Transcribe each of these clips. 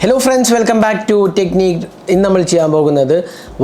Hello friends, welcome back to Technique. ഇന്ന് നമ്മൾ ചെയ്യാൻ പോകുന്നത്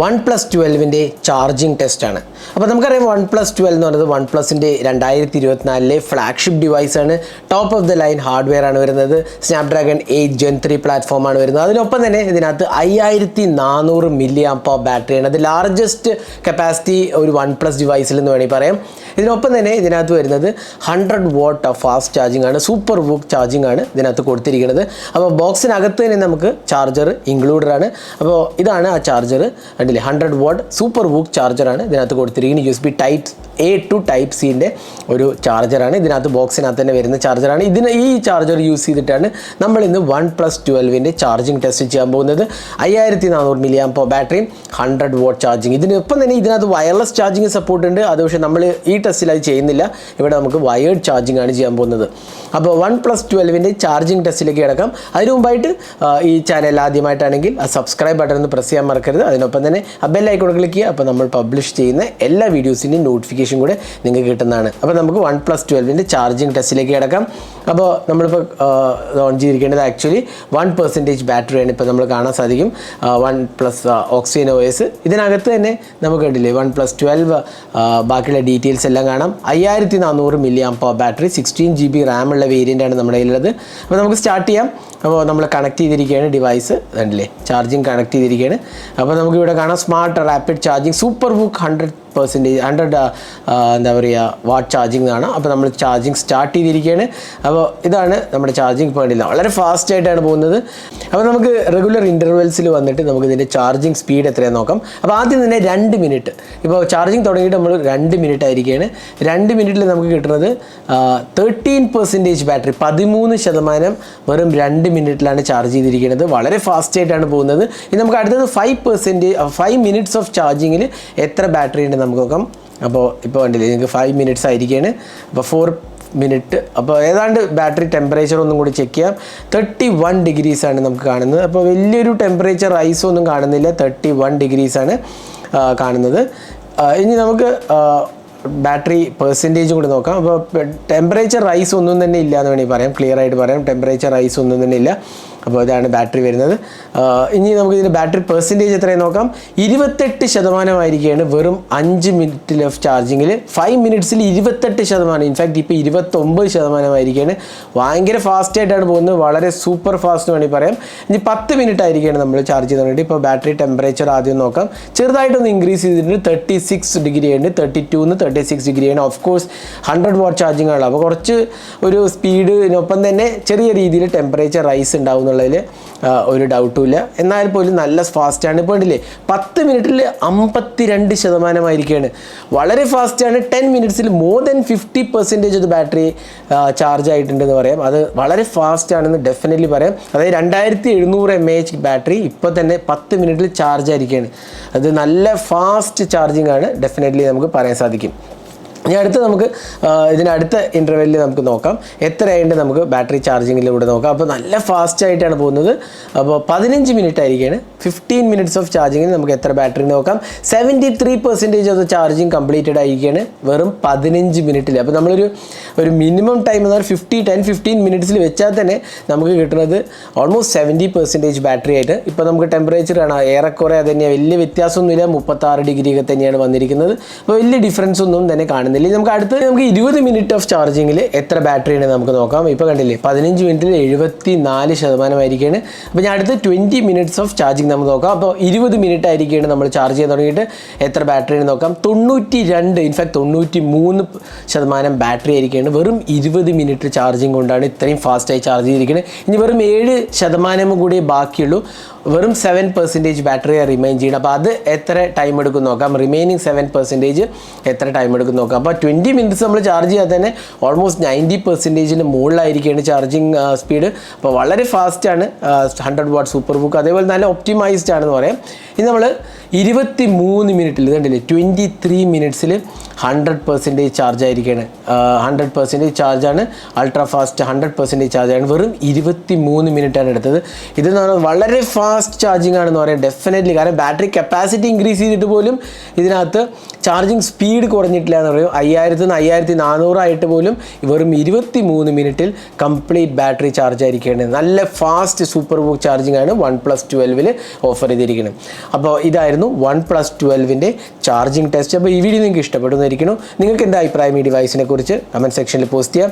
OnePlus 12ന്റെ ചാർജിങ് ടെസ്റ്റ് ആണ്. അപ്പോൾ നമുക്കറിയാം OnePlus 12 എന്ന് പറയുന്നത് OnePlusന്റെ 2024 ഫ്ലാഗ്ഷിപ്പ് ഡിവൈസ് ആണ്. Top of the line hardware ആണ് വരുന്നത്. Snapdragon 8 Gen 3 പ്ലാറ്റ്ഫോം ആണ് വരുന്നത്. അതിനൊപ്പം തന്നെ ഇതിനകത്ത് 5400 mAh ബാറ്ററിയാണ്. അത് ലാർജസ്റ്റ് കപ്പാസിറ്റി ഒരു OnePlus ഡിവൈസിൽ എന്ന് വേണമെങ്കിൽ പറയാം. ഇതിനൊപ്പം തന്നെ ഇതിനകത്ത് വരുന്നത് 100 വാട്ട് ഫാസ്റ്റ് ചാർജിങ് ആണ്, സൂപ്പർ വൂക്ക് ചാർജിങ് ആണ് ഇതിനകത്ത് കൊടുത്തിരിക്കുന്നത്. അപ്പോൾ ബോക്സിനകത്ത് തന്നെ നമുക്ക് ചാർജർ ഇൻക്ലൂഡഡ് ആണ്. അപ്പോൾ ഇതാണ് ആ ചാർജർ, കണ്ടില്ലേ, 100 വാട്ട് സൂപ്പർ വൂക്ക് ചാർജറാണ് ഇതിനകത്ത് കൊടുത്തിരിക്കുന്നത്. USB Type A to Type Cൻ്റെ ഒരു ചാർജറാണ് ഇതിനകത്ത്, ബോക്സിനകത്ത് തന്നെ വരുന്ന ചാർജറാണ്. ഈ ചാർജർ യൂസ് ചെയ്തിട്ടാണ് നമ്മൾ ഇന്ന് OnePlus 12ൻ്റെ ചാർജിങ് ടെസ്റ്റ് ചെയ്യാൻ പോകുന്നത്. 5400 mAh ബാറ്ററിയും 100 വാട്ട് ചാർജിങ്. ഇതിനൊപ്പം തന്നെ ഇതിനകത്ത് വയർലെസ് ചാർജിങ് സപ്പോർട്ട് ഉണ്ട്. അത് പക്ഷേ നമ്മൾ ഈ ടെസ്റ്റിൽ അത് ചെയ്യുന്നില്ല. ഇവിടെ നമുക്ക് വയേർഡ് ചാർജിങ് ആണ് ചെയ്യാൻ പോകുന്നത്. അപ്പോൾ OnePlus 12ൻ്റെ ചാർജിങ് ടെസ്റ്റിലേക്ക് കിടക്കാം. അതിനു മുമ്പായിട്ട് ഈ ചാനൽ ആദ്യമായിട്ടാണെങ്കിൽ ആ സബ്സ്ക്രൈബ് ബട്ടൺ ഒന്ന് പ്രസ് ചെയ്യാൻ മറക്കരുത്. അതിനൊപ്പം തന്നെ ആ ബെൽ ഐക്കൺ ക്ലിക്ക് ചെയ്യുക. അപ്പോൾ നമ്മൾ പബ്ലിഷ് ചെയ്യുന്ന എല്ലാ വീഡിയോസിൻ്റെയും നോട്ടിഫിക്കേഷൻ കൂടെ നിങ്ങൾക്ക് കിട്ടുന്നതാണ്. അപ്പോൾ നമുക്ക് OnePlus 12ൻ്റെ ചാർജിങ് ടെസ്റ്റിലേക്ക് കിടക്കാം. അപ്പോൾ നമ്മളിപ്പോൾ ഓൺ ചെയ്തിരിക്കേണ്ടത് ആക്ച്വലി 1% ബാറ്ററിയാണ് ഇപ്പോൾ നമ്മൾ കാണാൻ സാധിക്കും. OnePlus Oxygen OS ഇതിനകത്ത് തന്നെ നമുക്ക് കണ്ടില്ലേ OnePlus 12 ബാക്കിയുള്ള ഡീറ്റെയിൽസ് എല്ലാം കാണാം. 5400 mAh ബാറ്ററി, 16 GB റാം ഉള്ള വേരിയൻ്റാണ് നമ്മുടെ കയ്യിലുള്ളത്. അപ്പോൾ നമുക്ക് സ്റ്റാർട്ട് ചെയ്യാം. അപ്പോൾ നമ്മൾ കണക്ട് ചെയ്തിരിക്കുകയാണ് ഡിവൈസ്, കണ്ടില്ലേ, ചാർജിങ് കണക്ട് ചെയ്തിരിക്കുകയാണ്. അപ്പോൾ നമുക്കിവിടെ കാണാം smart rapid charging super VOOC 100 എന്താ പറയുക വാട്ട് ചാർജിങ് ആണ്. അപ്പോൾ നമ്മൾ ചാർജിങ് സ്റ്റാർട്ട് ചെയ്തിരിക്കുകയാണ്. അപ്പോൾ ഇതാണ് നമ്മുടെ ചാർജിങ് പോയിന്റില്ല, വളരെ ഫാസ്റ്റ് ആയിട്ടാണ് പോകുന്നത്. അപ്പോൾ നമുക്ക് റെഗുലർ ഇൻ്റർവെൽസിൽ വന്നിട്ട് നമുക്ക് ഇതിൻ്റെ ചാർജിങ് സ്പീഡ് എത്രയാണെന്ന് നോക്കാം. അപ്പോൾ ആദ്യം തന്നെ 2 മിനിറ്റ്, ഇപ്പോൾ ചാർജിങ് തുടങ്ങിയിട്ട് നമ്മൾ 2 മിനിറ്റ് ആയിരിക്കുകയാണ്. 2 മിനിറ്റിൽ നമുക്ക് കിട്ടുന്നത് 13% ബാറ്ററി, 13% വെറും 2 മിനിറ്റിലാണ് ചാർജ് ചെയ്തിരിക്കുന്നത്. വളരെ ഫാസ്റ്റ് ആയിട്ടാണ് പോകുന്നത്. ഇനി നമുക്ക് അടുത്തത് 5 മിനിറ്റ്സ് ഓഫ് ചാർജിങ്ങിൽ എത്ര ബാറ്ററി ഉണ്ട് നമുക്ക് നോക്കാം. അപ്പോൾ ഇപ്പോൾ കണ്ടില്ലേ, നിങ്ങൾക്ക് 5 മിനിറ്റ്സ് ആയിരിക്കുകയാണ്. അപ്പോൾ 4 മിനിറ്റ്, അപ്പോൾ ഏതാണ്ട് ബാറ്ററി ടെമ്പറേച്ചർ ഒന്നും കൂടി ചെക്ക് ചെയ്യാം. 31 ഡിഗ്രീസ് ആണ് നമുക്ക് കാണുന്നത്. അപ്പോൾ വലിയൊരു ടെമ്പറേച്ചർ റൈസ് ഒന്നും കാണുന്നില്ല, 31 ഡിഗ്രീസ് ആണ് കാണുന്നത്. ഇനി നമുക്ക് ബാറ്ററി പെർസെൻറ്റേജും കൂടി നോക്കാം. അപ്പോൾ ടെമ്പറേച്ചർ റൈസ് ഒന്നും തന്നെ ഇല്ല എന്ന് വേണമെങ്കിൽ പറയാം, ക്ലിയർ ആയിട്ട് പറയാം, ടെമ്പറേച്ചർ റൈസ് ഒന്നും തന്നെ ഇല്ല. അപ്പോൾ ഇതാണ് ബാറ്ററി വരുന്നത്. ഇനി നമുക്ക് ഇതിൻ്റെ ബാറ്ററി പെർസെൻറ്റേജ് എത്രയും നോക്കാം. 28% വെറും 5 മിനിറ്റിൽ ഓഫ് ചാർജിങ്ങിൽ. 5 മിനിറ്റ്സിൽ 28%, ഇൻഫാക്റ്റ് ഇപ്പോൾ 29% ഭയങ്കര ഫാസ്റ്റ് ആയിട്ടാണ് പോകുന്നത്, വളരെ സൂപ്പർ ഫാസ്റ്റ് വേണമെങ്കിൽ പറയാം. ഇനി 10 മിനിറ്റ് ആയിരിക്കുകയാണ് നമ്മൾ ചാർജ് ചെയ്ത് തുടങ്ങിയിട്ട്. ഇപ്പോൾ ബാറ്ററി ടെമ്പറേച്ചർ ആദ്യം നോക്കാം, ചെറുതായിട്ടൊന്ന് ഇൻക്രീസ് ചെയ്തിട്ടുണ്ട്, 36 ഡിഗ്രി ഉണ്ട്, 32 36 ഡിഗ്രിയാണ്. ഓഫ് കോഴ്സ് 100 വാട്ട് ചാർജിങ് ആണ്, അപ്പോൾ കുറച്ച് ഒരു സ്പീഡിനൊപ്പം തന്നെ ചെറിയ രീതിയിൽ ടെമ്പറേച്ചർ റൈസ് ഉണ്ടാവും എന്നുള്ളതിൽ ഒരു ഡൗട്ടും ഇല്ല. എന്നാൽ പോലും നല്ല ഫാസ്റ്റാണ്. ഇപ്പോൾ ഉണ്ടല്ലേ 10 മിനിറ്റിൽ 52% വളരെ ഫാസ്റ്റാണ്. 10 മിനിറ്റ്സിൽ മോർ ദാൻ 50% അത് ബാറ്ററി ചാർജ് ആയിട്ടുണ്ടെന്ന് പറയാം. അത് വളരെ ഫാസ്റ്റ് ആണെന്ന് ഡെഫിനറ്റ്ലി പറയാം. അതായത് 2700 mAh ബാറ്ററി ഇപ്പോൾ തന്നെ 10 മിനിറ്റിൽ ചാർജ് ആയിരിക്കുകയാണ്. അത് നല്ല ഫാസ്റ്റ് ചാർജിങ് ആണ്, ഡെഫിനറ്റ്ലി നമുക്ക് പറയാൻ സാധിക്കും. ഇനി അടുത്ത് നമുക്ക് ഇതിനടുത്ത ഇൻ്റർവെല്ലിൽ നമുക്ക് നോക്കാം എത്രയായിട്ട് നമുക്ക് ബാറ്ററി ചാർജിങ്ങിലൂടെ നോക്കാം. അപ്പോൾ നല്ല ഫാസ്റ്റ് ആയിട്ടാണ് പോകുന്നത്. അപ്പോൾ 15 മിനിറ്റ് ആയിരിക്കുകയാണ്. 15 മിനിറ്റ്സ് ഓഫ് ചാർജിങ്ങിൽ നമുക്ക് എത്ര ബാറ്ററി നോക്കാം. 73% ഓഫ് ചാർജിങ് കംപ്ലീറ്റഡ് ആയിരിക്കുകയാണ് വെറും 15 മിനിറ്റിൽ. അപ്പോൾ നമ്മളൊരു മിനിമം ടൈം എന്ന് പറഞ്ഞാൽ 10-15 മിനിറ്റ്സിൽ വെച്ചാൽ തന്നെ നമുക്ക് കിട്ടുന്നത് ഓൾമോസ്റ്റ് 70% ബാറ്ററി ആയിട്ട്. ഇപ്പോൾ നമുക്ക് ടെമ്പറേച്ചർ കാണാം, ഏറെക്കുറെ അത് തന്നെയാണ്, വലിയ വ്യത്യാസമൊന്നുമില്ല, 36 ഡിഗ്രി ഒക്കെ തന്നെയാണ് വന്നിരിക്കുന്നത്. അപ്പോൾ വലിയ ഡിഫറൻസ് ഒന്നും തന്നെ കാണുന്നില്ല. നമുക്ക് അടുത്ത് നമുക്ക് 20 മിനിറ്റ് ഓഫ് ചാർജിങ്ങിൽ എത്ര ബാറ്ററി ഉണ്ട് നമുക്ക് നോക്കാം. ഇപ്പോൾ കണ്ടില്ലേ 15 മിനിറ്റിൽ 74% ആയിരിക്കുകയാണ്. അപ്പോൾ ഞാൻ അടുത്ത് 20 മിനിറ്റ്സ് ഓഫ് ചാർജിങ് നമുക്ക് നോക്കാം. അപ്പോൾ 20 മിനിറ്റ് ആയിരിക്കുകയാണ് നമ്മൾ ചാർജ് ചെയ്ത് തുടങ്ങിയിട്ട് എത്ര ബാറ്ററി നോക്കാം. 92, ഇൻഫാക്ട് 93% ബാറ്ററി ആയിരിക്കുകയാണ്. വെറും 20 മിനിറ്റ് ചാർജിങ് കൊണ്ടാണ് ഇത്രയും ഫാസ്റ്റായി ചാർജ് ചെയ്തിരിക്കുന്നത്. ഇനി വെറും 7% കൂടി ബാക്കിയുള്ളൂ. വെറും 7% ബാറ്ററി റിമൈൻ ചെയ്യണം. അപ്പോൾ അത് എത്ര ടൈം എടുക്കും നോക്കാം. റിമൈനിങ് 7% എത്ര ടൈം എടുക്കും നോക്കാം. അപ്പോൾ 20 മിനിറ്റ്സ് നമ്മൾ ചാർജ് ചെയ്യാതെ തന്നെ ഓൾമോസ്റ്റ് 90% മുകളിലായിരിക്കുകയാണ് ചാർജിങ് സ്പീഡ്. അപ്പോൾ വളരെ ഫാസ്റ്റാണ്. 100 വാട്ട് സൂപ്പർ ബുക്ക് അതേപോലെ നല്ല ഒപ്റ്റിമൈസ്ഡ് ആണെന്ന് പറയാം. ഇനി നമ്മൾ 23 മിനിറ്റിൽ കണ്ടില്ലേ 23 മിനിറ്റ്സിൽ 100% ചാർജ് ആയിരിക്കുകയാണ്. 100% ചാർജാണ്, അൾട്രാ ഫാസ്റ്റ് 100% ചാർജാണ്. വെറും 23 മിനിറ്റാണ് എടുത്തത്. ഇതെന്ന് പറഞ്ഞാൽ വളരെ ഫാസ്റ്റ് ചാർജിങ് ആണെന്ന് പറയാം ഡെഫിനറ്റ്ലി. കാരണം ബാറ്ററി കപ്പാസിറ്റി ഇൻക്രീസ് ചെയ്തിട്ട് പോലും ഇതിനകത്ത് ചാർജിങ് സ്പീഡ് കുറഞ്ഞിട്ടില്ല എന്ന് പറയും. 5000 നിന്ന് 5400 ആയിട്ട് പോലും വെറും 23 മിനിറ്റിൽ കംപ്ലീറ്റ് ബാറ്ററി ചാർജ് ആയിരിക്കുകയാണ്. നല്ല ഫാസ്റ്റ് സൂപ്പർ ബുക്ക് ചാർജിങ് ആണ് OnePlus 12 ഓഫർ ചെയ്തിരിക്കുന്നത്. അപ്പോൾ ഇതായിരുന്നു OnePlus 12 ചാർജിങ് ടെസ്റ്റ്. അപ്പോൾ ഈ വീഡിയോ നിങ്ങൾക്ക് ഇഷ്ടപ്പെടുന്നതായിരിക്കുന്നു. നിങ്ങൾക്ക് എന്താ അഭിപ്രായം ഈ ഡിവൈസിനെ കുറിച്ച് കമൻറ്റ് സെക്ഷനിൽ പോസ്റ്റ് ചെയ്യാം.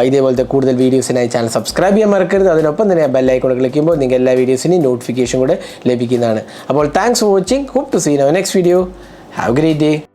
ഇതേപോലത്തെ കൂടുതൽ വീഡിയോസിനായി ചാനൽ സബ്സ്ക്രൈബ് ചെയ്യാൻ മറക്കരുത്. അതിനൊപ്പം തന്നെ ബെല്ലൈക്കൺ ക്ലിക്ക് ചെയ്യുമ്പോൾ നിങ്ങൾക്ക് എല്ലാ വീഡിയോസിനും നോട്ടിഫിക്കേഷൻ കൂടെ ലഭിക്കുന്നതാണ്. അപ്പോൾ thanks for watching. Hope to see you next video. Have a great day.